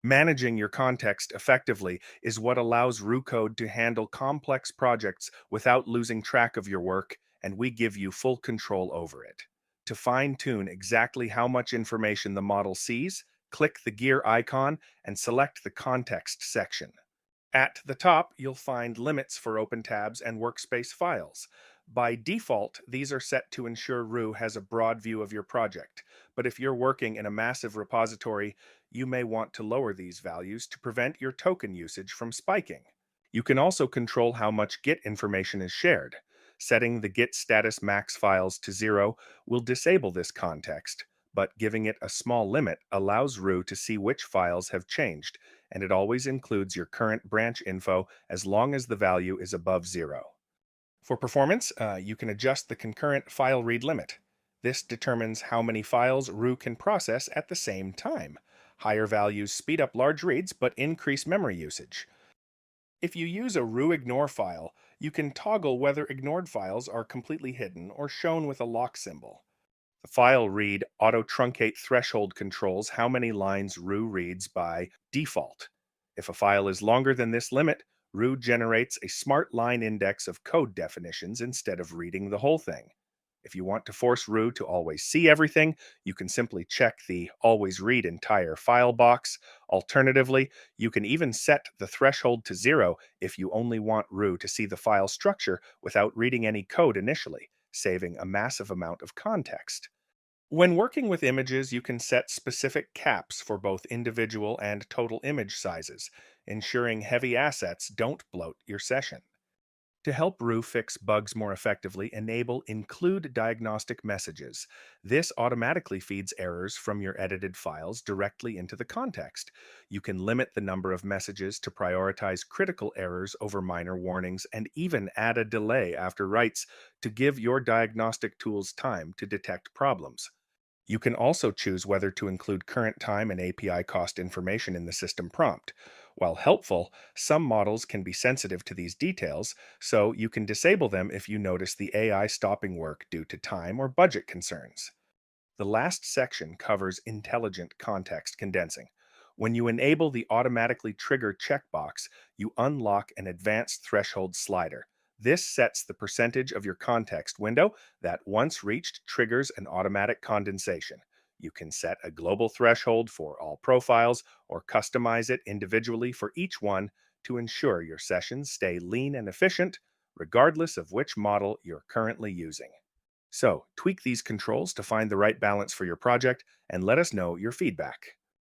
Managing your context effectively is what allows Roo Code to handle complex projects without losing track of your work, and we give you full control over it. To fine tune exactly how much information the model sees, click the gear icon and select the Context section. At the top, you'll find limits for open tabs and workspace files. By default, these are set to ensure Roo has a broad view of your project, but if you're working in a massive repository, you may want to lower these values to prevent your token usage from spiking. You can also control how much Git information is shared. Setting the Git status max files to 0 will disable this context, but giving it a small limit allows Roo to see which files have changed, and it always includes your current branch info as long as the value is above 0. For performance, you can adjust the concurrent file read limit. This determines how many files Roo can process at the same time. Higher values speed up large reads but increase memory usage. If you use a rooignore file, you can toggle whether ignored files are completely hidden or shown with a lock symbol. The file read auto-truncate threshold controls how many lines Roo reads by default. If a file is longer than this limit, Roo generates a smart line index of code definitions instead of reading the whole thing. If you want to force Roo to always see everything, you can simply check the Always Read Entire File box. Alternatively, you can even set the threshold to 0 if you only want Roo to see the file structure without reading any code initially, saving a massive amount of context. When working with images, you can set specific caps for both individual and total image sizes, ensuring heavy assets don't bloat your session. To help Roo fix bugs more effectively, enable Include Diagnostic Messages. This automatically feeds errors from your edited files directly into the context. You can limit the number of messages to prioritize critical errors over minor warnings and even add a delay after writes to give your diagnostic tools time to detect problems. You can also choose whether to include current time and API cost information in the system prompt. While helpful, some models can be sensitive to these details, so you can disable them if you notice the AI stopping work due to time or budget concerns. The last section covers intelligent context condensing. When you enable the automatically trigger checkbox, you unlock an advanced threshold slider. This sets the percentage of your context window that, once reached, triggers an automatic condensation. You can set a global threshold for all profiles or customize it individually for each one to ensure your sessions stay lean and efficient, regardless of which model you're currently using. So, tweak these controls to find the right balance for your project and let us know your feedback.